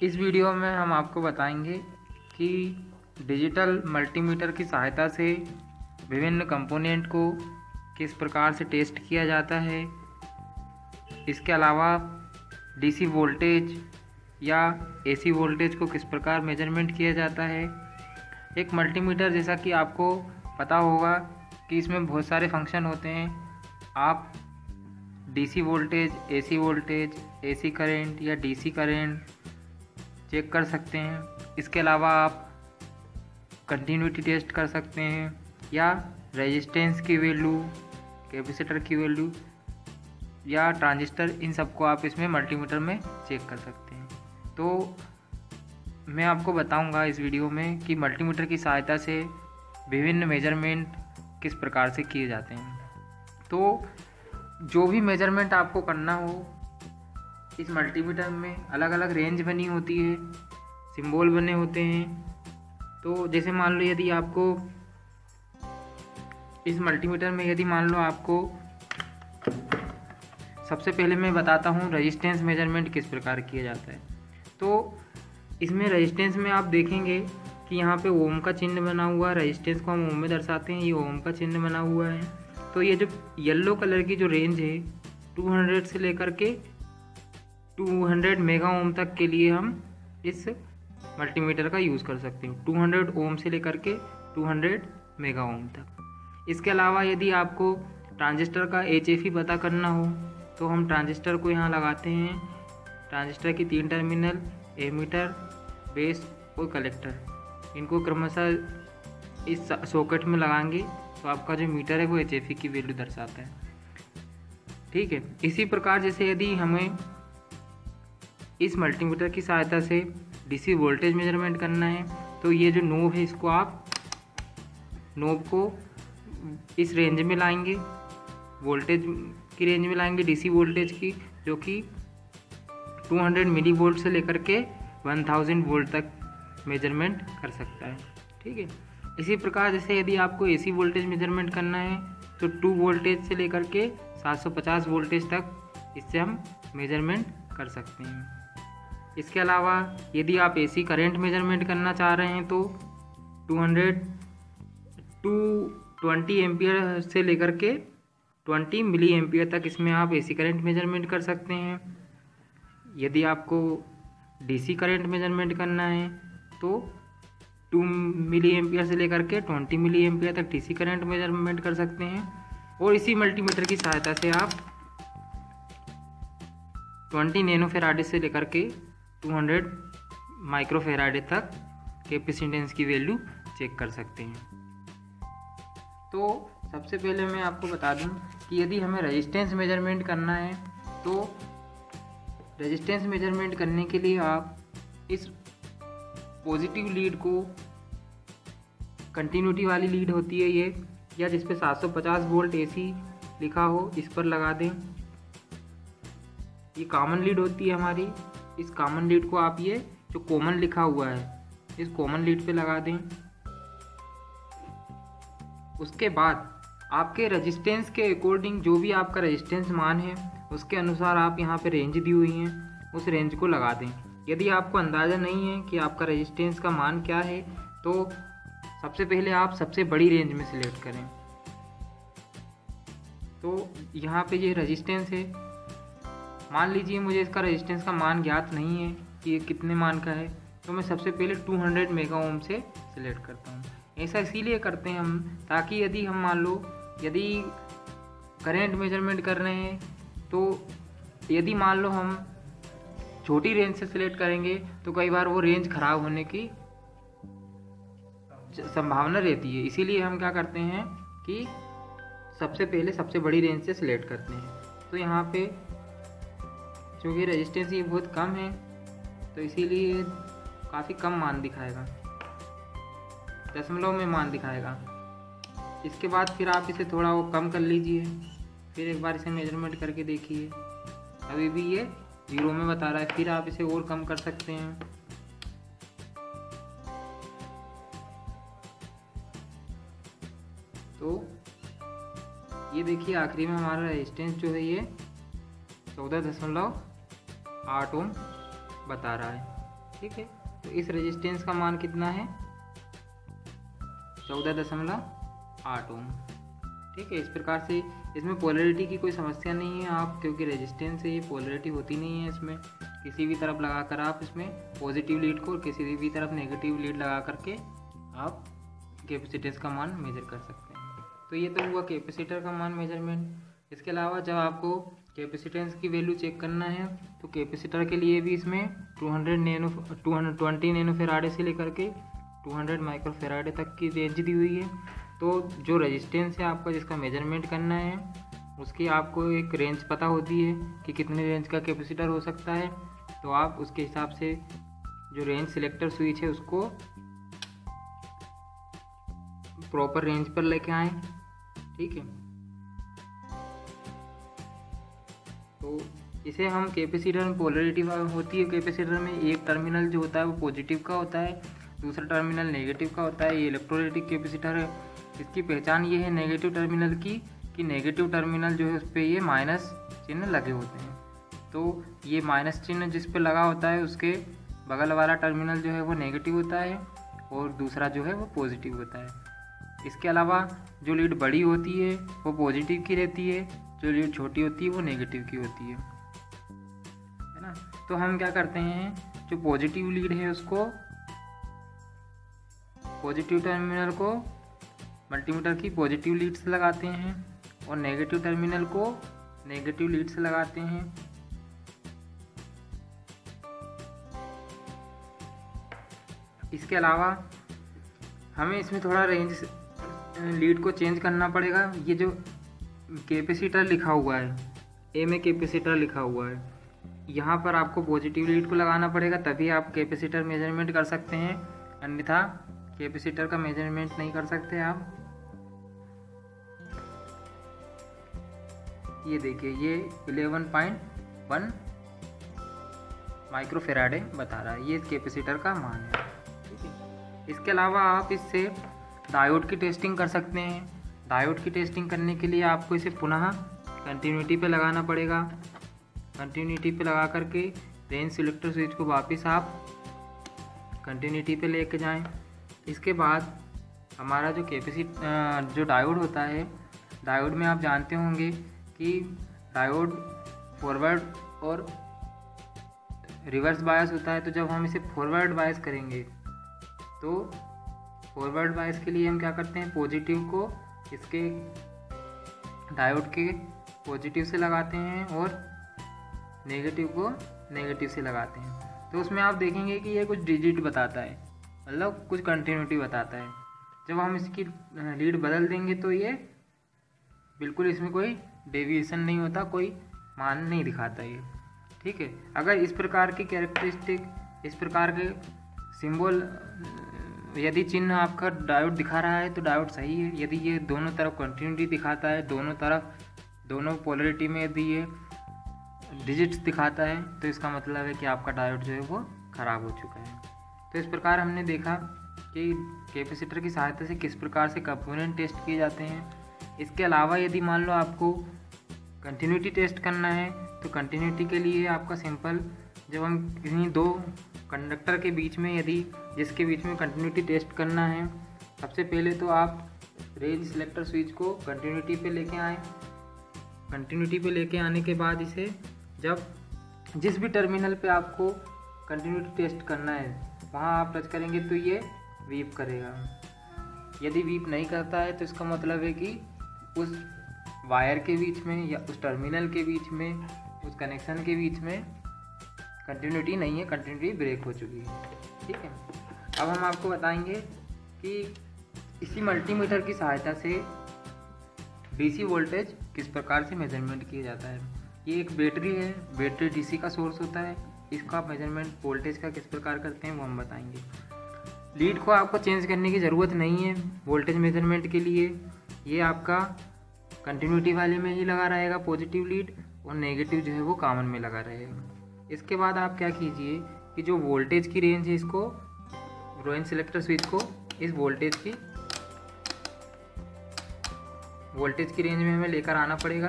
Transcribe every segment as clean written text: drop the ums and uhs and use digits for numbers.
इस वीडियो में हम आपको बताएंगे कि डिजिटल मल्टीमीटर की सहायता से विभिन्न कंपोनेंट को किस प्रकार से टेस्ट किया जाता है। इसके अलावा डीसी वोल्टेज या एसी वोल्टेज को किस प्रकार मेजरमेंट किया जाता है। एक मल्टीमीटर जैसा कि आपको पता होगा कि इसमें बहुत सारे फंक्शन होते हैं। आप डीसी वोल्टेज, एसी करंट या डीसी करंट चेक कर सकते हैं। इसके अलावा आप कंटिन्यूटी टेस्ट कर सकते हैं या रेजिस्टेंस की वैल्यू, कैपेसिटर की वैल्यू या ट्रांजिस्टर, इन सबको आप इसमें मल्टीमीटर में चेक कर सकते हैं। तो मैं आपको बताऊंगा इस वीडियो में कि मल्टीमीटर की सहायता से विभिन्न मेजरमेंट किस प्रकार से किए जाते हैं। तो जो भी मेजरमेंट आपको करना हो, इस मल्टीमीटर में अलग अलग रेंज बनी होती है, सिंबल बने होते हैं। तो जैसे मान लो यदि आपको इस मल्टीमीटर में यदि मान लो आपको, सबसे पहले मैं बताता हूँ रेजिस्टेंस मेजरमेंट किस प्रकार किया जाता है। तो इसमें रेजिस्टेंस में आप देखेंगे कि यहाँ पे ओम का चिन्ह बना हुआ है। रेजिस्टेंस को हम ओम में दर्शाते हैं, ये ओम का चिन्ह बना हुआ है। तो ये जो येलो कलर की जो रेंज है 200 से लेकर के 200 मेगा ओम तक के लिए हम इस मल्टीमीटर का यूज़ कर सकते हैं। 200 ओम से लेकर के 200 मेगा ओम तक। इसके अलावा यदि आपको ट्रांजिस्टर का HFE पता करना हो तो हम ट्रांजिस्टर को यहाँ लगाते हैं। ट्रांजिस्टर की 3 टर्मिनल, एमीटर, बेस और कलेक्टर, इनको क्रमशः इस सॉकेट में लगाएंगे तो आपका जो मीटर है वो HFE की वैल्यू दर्शाता है। ठीक है। इसी प्रकार जैसे यदि हमें इस मल्टीमीटर की सहायता से डीसी वोल्टेज मेजरमेंट करना है तो ये जो नोब है, इसको आप नोब को इस रेंज में लाएंगे, वोल्टेज की रेंज में लाएंगे, डीसी वोल्टेज की, जो कि 200 मिली वोल्ट से लेकर के 1000 वोल्ट तक मेजरमेंट कर सकता है। ठीक है। इसी प्रकार जैसे यदि आपको एसी वोल्टेज मेजरमेंट करना है तो 2 वोल्टेज से लेकर के 750 वोल्टेज तक इससे हम मेजरमेंट कर सकते हैं। इसके अलावा यदि आप एसी करंट मेजरमेंट करना चाह रहे हैं तो 220 एम्पियर से लेकर के 20 मिली एम्पियर तक इसमें आप एसी करंट मेजरमेंट कर सकते हैं। यदि आपको डीसी करंट मेजरमेंट करना है तो 2 मिली एम्पियर से लेकर के 20 मिली एम्पियर तक डीसी करंट मेजरमेंट कर सकते हैं। और इसी मल्टीमीटर की सहायता से आप 20 नैनोफैराड से लेकर के 200 माइक्रोफैराड तक कैपेसिटेंस की वैल्यू चेक कर सकते हैं। तो सबसे पहले मैं आपको बता दूं कि यदि हमें रेजिस्टेंस मेजरमेंट करना है तो रेजिस्टेंस मेजरमेंट करने के लिए आप इस पॉजिटिव लीड को, कंटिन्यूटी वाली लीड होती है ये, या जिस पे 750 वोल्ट एसी लिखा हो, इस पर लगा दें। ये कॉमन लीड होती है हमारी। इस कॉमन लीड को आप ये जो कॉमन लिखा हुआ है, इस कॉमन लीड पे लगा दें। उसके बाद आपके रेजिस्टेंस के अकॉर्डिंग जो भी आपका रेजिस्टेंस मान है उसके अनुसार आप यहाँ पे रेंज दी हुई हैं, उस रेंज को लगा दें। यदि आपको अंदाज़ा नहीं है कि आपका रेजिस्टेंस का मान क्या है तो सबसे पहले आप सबसे बड़ी रेंज में सिलेक्ट करें। तो यहाँ पे ये रेजिस्टेंस है, मान लीजिए मुझे इसका रेजिस्टेंस का मान ज्ञात नहीं है कि ये कितने मान का है, तो मैं सबसे पहले 200 मेगा ओम से सिलेक्ट करता हूँ। ऐसा इसीलिए करते हैं हम, ताकि यदि हम मान लो यदि करंट मेजरमेंट कर रहे हैं तो यदि मान लो हम छोटी रेंज से सिलेक्ट करेंगे तो कई बार वो रेंज ख़राब होने की संभावना रहती है। इसीलिए हम क्या करते हैं कि सबसे पहले सबसे बड़ी रेंज से सिलेक्ट करते हैं। तो यहाँ पे चूँकि रेजिस्टेंस ये बहुत कम है तो इसीलिए काफ़ी कम मान दिखाएगा, दशमलव में मान दिखाएगा। इसके बाद फिर आप इसे थोड़ा वो कम कर लीजिए, फिर एक बार इसे मेजरमेंट करके देखिए, अभी भी ये 0 में बता रहा है। फिर आप इसे और कम कर सकते हैं। तो ये देखिए आखिरी में हमारा रेजिस्टेंस जो है ये 14.8 ओम बता रहा है। ठीक है। तो इस रेजिस्टेंस का मान कितना है, 14.8 ओम। ठीक है, इस प्रकार से इसमें पोलैरिटी की कोई समस्या नहीं है आप, क्योंकि रेजिस्टेंस से ये पोलैरिटी होती नहीं है। इसमें किसी भी तरफ लगाकर आप इसमें पॉजिटिव लीड को और किसी भी तरफ नेगेटिव लीड लगा करके आप कैपेसिटेंस का मान मेजर कर सकते हैं। तो ये तो हुआ कैपेसिटर का मान मेजरमेंट। इसके अलावा जब आपको कैपेसिटेंस की वैल्यू चेक करना है तो कैपेसिटर के लिए भी इसमें 220 नैनो फेराडे से लेकर के 200 माइक्रो फेराडे तक की रेंज दी हुई है। तो जो रेजिस्टेंस है आपका जिसका मेजरमेंट करना है उसकी आपको एक रेंज पता होती है कि कितने रेंज का कैपेसिटर हो सकता है। तो आप उसके हिसाब से जो रेंज सिलेक्टर स्विच है उसको प्रॉपर रेंज पर लेके आएँ। ठीक है, तो इसे हम कैपेसिटर में पोलैरिटी होती है। कैपेसिटर में एक टर्मिनल जो होता है वो पॉजिटिव का होता है, दूसरा टर्मिनल नेगेटिव का होता है। ये इलेक्ट्रोलाइटिक कैपेसिटर है। इसकी पहचान ये है नेगेटिव टर्मिनल की कि नेगेटिव टर्मिनल जो है उस पर ये माइनस चिन्ह लगे होते हैं। तो ये माइनस चिन्ह जिस पे लगा होता है उसके बगल वाला टर्मिनल जो है वो नेगेटिव होता है और दूसरा जो है वो पॉजिटिव होता है। इसके अलावा जो लीड बड़ी होती है वो पॉजिटिव की रहती है, जो लीड छोटी होती है वो नेगेटिव की होती है ना। तो हम क्या करते हैं, जो पॉजिटिव लीड है उसको पॉजिटिव टर्मिनल को मल्टीमीटर की पॉजिटिव लीड से लगाते हैं और नेगेटिव टर्मिनल को नेगेटिव लीड से लगाते हैं। इसके अलावा हमें इसमें थोड़ा रेंज लीड को चेंज करना पड़ेगा। ये जो कैपेसिटर लिखा हुआ है, ए में कैपेसिटर लिखा हुआ है, यहाँ पर आपको पॉजिटिव लीड को लगाना पड़ेगा, तभी आप कैपेसिटर मेजरमेंट कर सकते हैं, अन्यथा कैपेसिटर का मेजरमेंट नहीं कर सकते आप। ये देखिए, ये 11.1 माइक्रो फेराडे बता रहा है, ये कैपेसिटर का मान है। ठीक है, इसके अलावा आप इससे डायोड की टेस्टिंग कर सकते हैं। डायोड की टेस्टिंग करने के लिए आपको इसे पुनः कंटिन्यूटी पे लगाना पड़ेगा। कंटिन्यूटी पे लगा करके रेंज सिलेक्टर स्विच को वापस आप कंटिन्यूटी पे लेके जाएं। इसके बाद हमारा जो डायोड होता है, डायोड में आप जानते होंगे कि डायोड फॉरवर्ड और रिवर्स बायस होता है। तो जब हम इसे फॉरवर्ड बायस करेंगे तो फॉरवर्ड बायस के लिए हम क्या करते हैं, पॉजिटिव को इसके डायोड के पॉजिटिव से लगाते हैं और नेगेटिव को नेगेटिव से लगाते हैं। तो उसमें आप देखेंगे कि ये कुछ डिजिट बताता है, मतलब कुछ कंटिन्यूटी बताता है। जब हम इसकी लीड बदल देंगे तो ये बिल्कुल इसमें कोई डेविएशन नहीं होता, कोई मान नहीं दिखाता ये। ठीक है, अगर इस प्रकार की कैरेक्टरिस्टिक, इस प्रकार के सिंबल, यदि चिन्ह आपका डायोड दिखा रहा है तो डायोड सही है। यदि ये दोनों तरफ कंटिन्यूटी दिखाता है, दोनों पोलैरिटी में यदि ये डिजिट्स दिखाता है तो इसका मतलब है कि आपका डायोड जो है वो ख़राब हो चुका है। तो इस प्रकार हमने देखा कि कैपेसिटर की सहायता से किस प्रकार से कंपोनेंट टेस्ट किए जाते हैं। इसके अलावा यदि मान लो आपको कंटिन्यूटी टेस्ट करना है तो कंटिन्यूटी के लिए आपका सिंपल, जब हम किन्हीं दो कंडक्टर के बीच में जिसके बीच में कंटिन्यूटी टेस्ट करना है, सबसे पहले तो आप रेंज सिलेक्टर स्विच को कंटिन्यूटी पे लेके आएँ। कंटिन्यूटी पे लेके आने के बाद इसे जब जिस भी टर्मिनल पे आपको कंटिन्यूटी टेस्ट करना है वहाँ आप टच करेंगे तो ये वीप करेगा। यदि वीप नहीं करता है तो इसका मतलब है कि उस वायर के बीच में या उस टर्मिनल के बीच में, उस कनेक्शन के बीच में कंटिन्यूटी नहीं है, कंटिन्यूटी ब्रेक हो चुकी है। ठीक है, अब हम आपको बताएंगे कि इसी मल्टीमीटर की सहायता से डीसी वोल्टेज किस प्रकार से मेजरमेंट किया जाता है। ये एक बैटरी है, बैटरी डीसी का सोर्स होता है, इसका मेजरमेंट वोल्टेज का किस प्रकार करते हैं वो हम बताएंगे। लीड को आपको चेंज करने की ज़रूरत नहीं है वोल्टेज मेजरमेंट के लिए, ये आपका कंटिन्यूटी वाले में ही लगा रहेगा पॉजिटिव लीड, और नेगेटिव जो है वो कॉमन में लगा रहेगा। इसके बाद आप क्या कीजिए कि जो वोल्टेज की रेंज है, इसको रेंज सिलेक्टर स्विच को इस वोल्टेज की रेंज में हमें लेकर आना पड़ेगा।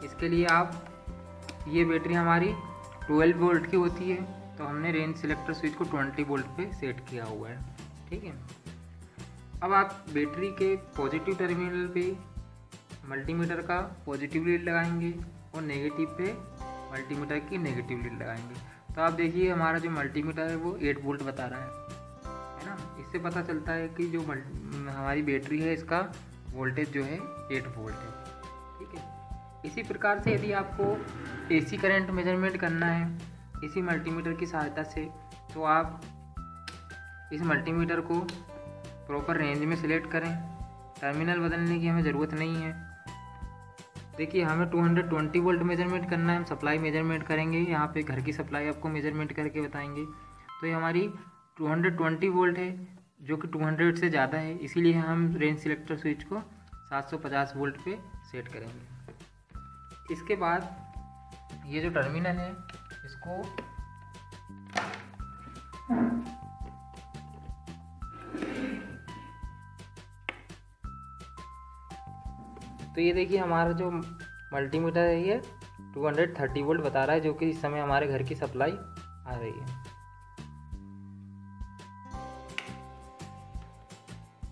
इसके लिए आप, ये बैटरी हमारी 12 वोल्ट की होती है, तो हमने रेंज सिलेक्टर स्विच को 20 वोल्ट पे सेट किया हुआ है। ठीक है, अब आप बैटरी के पॉजिटिव टर्मिनल पे मल्टीमीटर का पॉजिटिव लीड लगाएंगे और नेगेटिव पे मल्टीमीटर की नेगेटिव लीड लगाएंगे। तो आप देखिए हमारा जो मल्टीमीटर है वो 8 वोल्ट बता रहा है ना। इससे पता चलता है कि जो हमारी बैटरी है इसका वोल्टेज जो है 8 वोल्ट है। ठीक है, इसी प्रकार से यदि आपको AC करंट मेजरमेंट करना है इसी मल्टीमीटर की सहायता से, तो आप इस मल्टीमीटर को प्रॉपर रेंज में सिलेक्ट करें। टर्मिनल बदलने की हमें ज़रूरत नहीं है। देखिए हमें 220 वोल्ट मेजरमेंट करना है, हम सप्लाई मेजरमेंट करेंगे। यहाँ पे घर की सप्लाई आपको मेजरमेंट करके बताएंगे। तो ये हमारी 220 वोल्ट है जो कि 200 से ज़्यादा है, इसीलिए हम रेंज सिलेक्टर स्विच को 750 वोल्ट पे सेट करेंगे। इसके बाद ये जो टर्मिनल है इसको तो ये देखिए हमारा जो मल्टीमीटर है ये 230 वोल्ट बता रहा है, जो कि इस समय हमारे घर की सप्लाई आ रही है।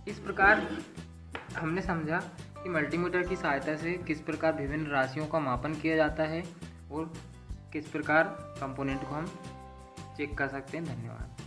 इस प्रकार हमने समझा कि मल्टीमीटर की सहायता से किस प्रकार विभिन्न राशियों का मापन किया जाता है और किस प्रकार कंपोनेंट को हम चेक कर सकते हैं। धन्यवाद।